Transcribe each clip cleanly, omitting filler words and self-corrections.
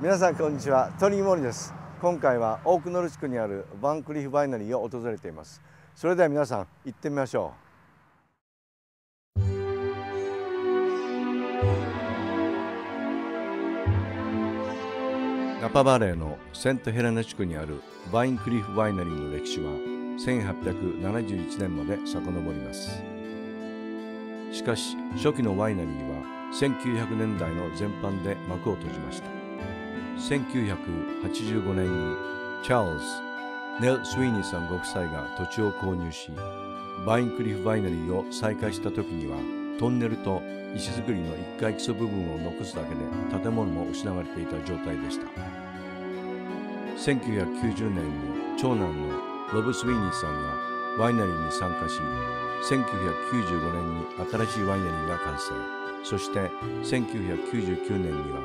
皆さんこんにちは、トニー森です。今回はオークノル地区にあるバンクリフワイナリーを訪れています。それでは皆さん行ってみましょう。ナパバレーのセントヘレナ地区にあるバインクリフワイナリーの歴史は1871年まで遡ります。しかし初期のワイナリーは1900年代の全般で幕を閉じました。1985年にチャールズ・ネル・スウィーニーさんご夫妻が土地を購入し、バインクリフワイナリーを再開した時にはトンネルと石造りの一階基礎部分を残すだけで建物も失われていた状態でした。1990年に長男のロブ・スウィーニーさんがワイナリーに参加し、1995年に新しいワイナリーが完成。そして1999年には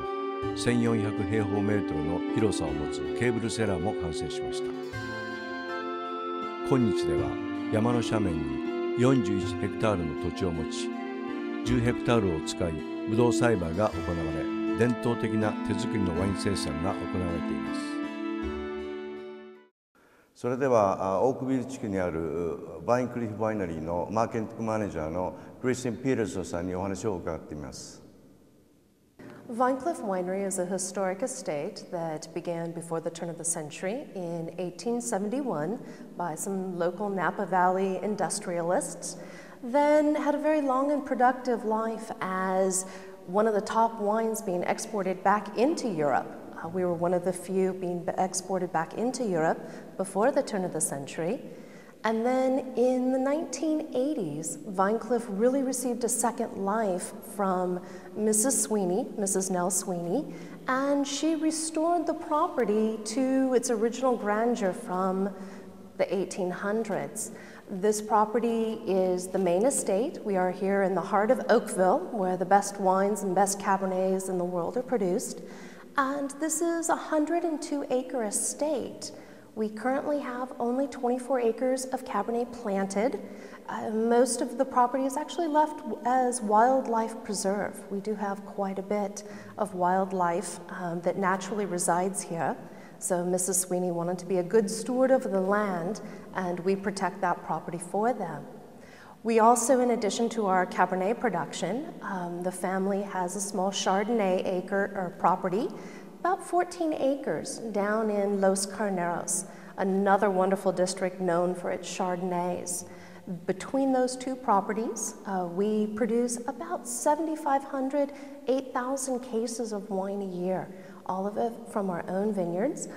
1400平方メートルの広さを持つケーブルセラーも完成しました。今日では山の斜面に41ヘクタールの土地を持ち、10ヘクタールを使いブドウ栽培が行われ、伝統的な手作りのワイン生産が行われています。それではオークビル地区にあるバインクリフワイナリーのマーケティングマネージャーのクリスティン・ピーターズさんにお話を伺っています。Vinecliff Winery is a historic estate that began before the turn of the century in 1871 by some local Napa Valley industrialists, then had a very long and productive life as one of the top wines being exported back into Europe. We were one of the few being exported back into Europe before the turn of the century. And then in the 1980s, Vinecliff really received a second life from Mrs. Nell Sweeney, and she restored the property to its original grandeur from the 1800s. This property is the main estate. We are here in the heart of Oakville, where the best wines and best Cabernets in the world are produced. And this is a 102-acre estate. We currently have only 24 acres of Cabernet planted. Most of the property is actually left as wildlife preserve. We do have quite a bit of wildlife that naturally resides here. So Mrs. Sweeney wanted to be a good steward of the land, and we protect that property for them. We also, in addition to our Cabernet production, the family has a small Chardonnay property, about 14 acres down in Los Carneros, another wonderful district known for its Chardonnays. Between those two properties, we produce about 7,500, 8,000 cases of wine a year, all of it from our own vineyards.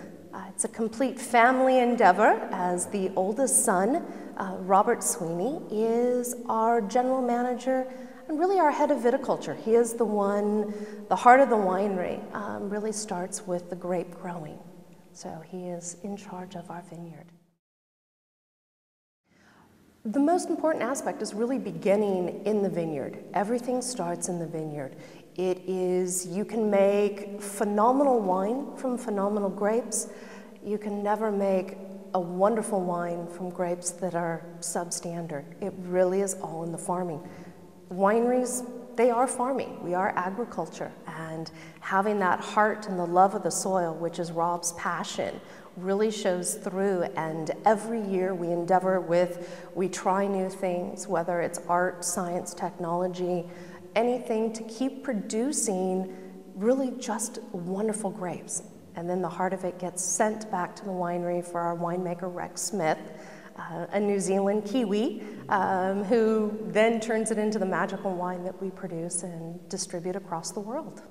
It's a complete family endeavor, as the oldest son, Robert Sweeney, is our general manager and really our head of viticulture. He is the heart of the winery really starts with the grape growing. So he is in charge of our vineyard. The most important aspect is really beginning in the vineyard. Everything starts in the vineyard. You can make phenomenal wine from phenomenal grapes. You can never make a wonderful wine from grapes that are substandard. It really is all in the farming. Wineries, they are farming. We are agriculture, and having that heart and the love of the soil, which is Rob's passion, really shows through. And every year we try new things, whether it's art, science, technology, anything to keep producing really just wonderful grapes. And then the heart of it gets sent back to the winery for our winemaker, Rex Smith, a New Zealand Kiwi, who then turns it into the magical wine that we produce and distribute across the world.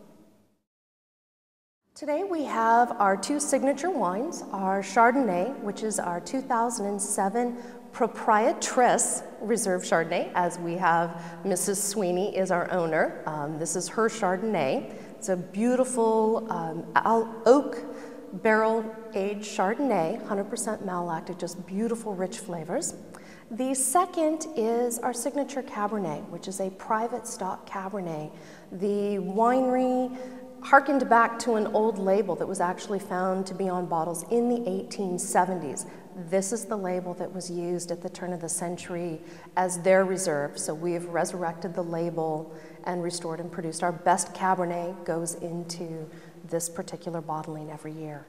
Today we have our two signature wines, our Chardonnay, which is our 2007 Proprietress Reserve Chardonnay, as we have Mrs. Sweeney is our owner. This is her Chardonnay. It's a beautiful oak barrel-aged Chardonnay, 100% malolactic, just beautiful, rich flavors. The second is our signature Cabernet, which is a private stock Cabernet. The winery harkened back to an old label that was actually found to be on bottles in the 1870s. This is the label that was used at the turn of the century as their reserve. So we have resurrected the label and restored and produced. Our best Cabernet goes into this particular bottling every year.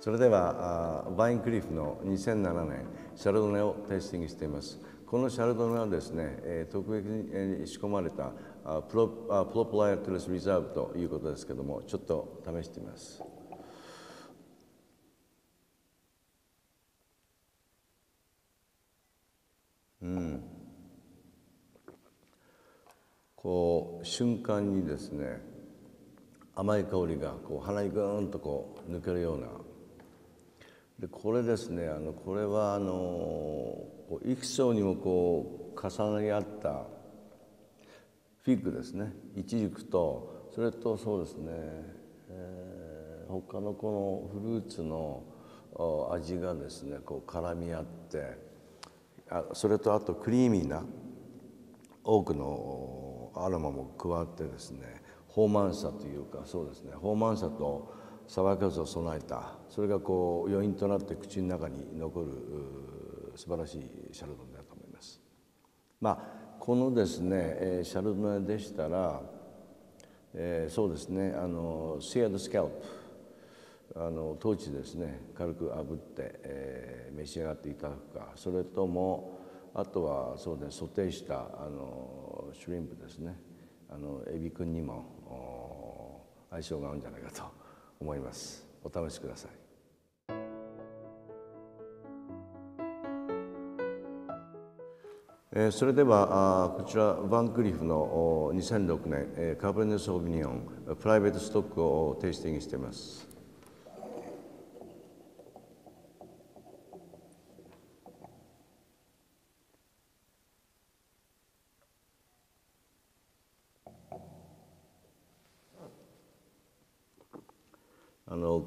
それではバインクリフの2007年シャルドネをテイスティングしています。このシャルドネはですね、特別に仕込まれたプロプライアトレスリザーブということですけども、ちょっと試してみます。こう瞬間にですね、甘い香りがこう鼻にぐーんとこう抜けるような。でこれですね、これは幾層にもこう重なり合ったフィッグですね、イチジクと、それとそうですね、他のこのフルーツの味がですねこう絡み合って、それとあとクリーミーな多くのアロマも加わってですね、豊満さというか、そうですね、豊満さと爽やかさを備えた、それがこう余韻となって口の中に残る素晴らしいシャルドネだと思います。このですねシャルドネでしたら、そうですね、セアドスキャルプ、トーチですね軽く炙って、召し上がっていただくか、それともあとはそうですね、ソテーしたシュリンプですね、エビ君にも相性が合うんじゃないかと思います。お試しください。それではこちらバンクリフの2006年カベルネ・ソーヴィニヨンプライベートストックをテイスティングしています。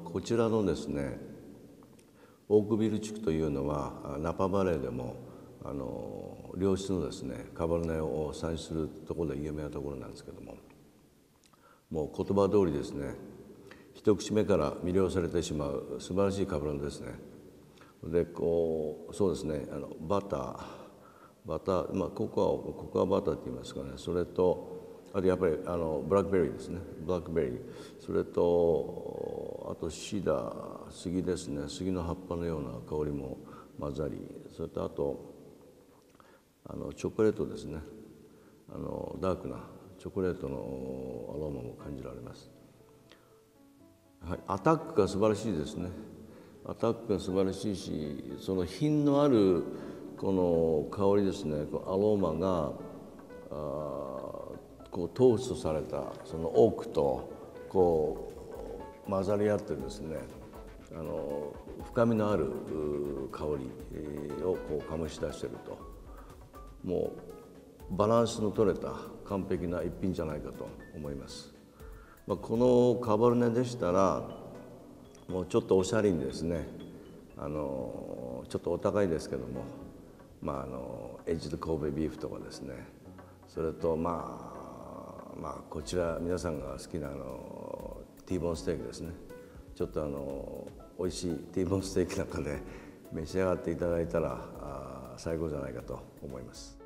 こちらのですねオークビル地区というのはナパバレーでも良質のですねカバルネを産出するところで有名なところなんですけども、もう言葉通りですね、一口目から魅了されてしまう素晴らしいカバルネですね。でこうそうですね、バター、ココアバターって言いますかね、それとあとやっぱりブラックベリーですね、ブラックベリー、それとあとシダ、杉ですね、杉の葉っぱのような香りも混ざり、それとあとチョコレートですね、ダークなチョコレートのアロマも感じられます。はい、アタックが素晴らしいですね。アタックが素晴らしいし、その品のあるこの香りですね、アロマがこうトーストされたそのオークとこう混ざり合ってですね、深みのある香りをこう醸し出していると、もうバランスの取れた完璧な一品じゃないかと思います。このカバルネでしたらもうちょっとおしゃれにですね、ちょっとお高いですけども、エッジド神戸ビーフとかですね、それとこちら皆さんが好きなティーボーンステーキですね、ちょっと美味しいティーボーンステーキなんかで召し上がっていただいたら最高じゃないかと思います。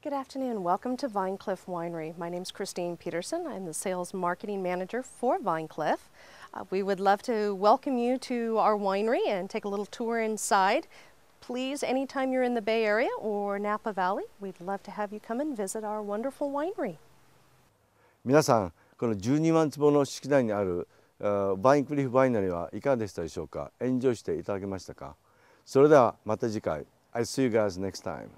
Good afternoon. Welcome to Vinecliff Winery. My name is Christine Peterson. I'm the Sales Marketing Manager for Vinecliff. We would love to welcome you to our winery and take a little tour inside. Please, anytime you're in the Bay Area or Napa Valley, we'd love to have you come and visit our wonderful winery. 皆さん、この12万坪の敷地内にあるバインクリフワイナリーはいかがでしたでしょうか。エンジョイしていただけましたか。それではまた次回。I'll see you guys next time.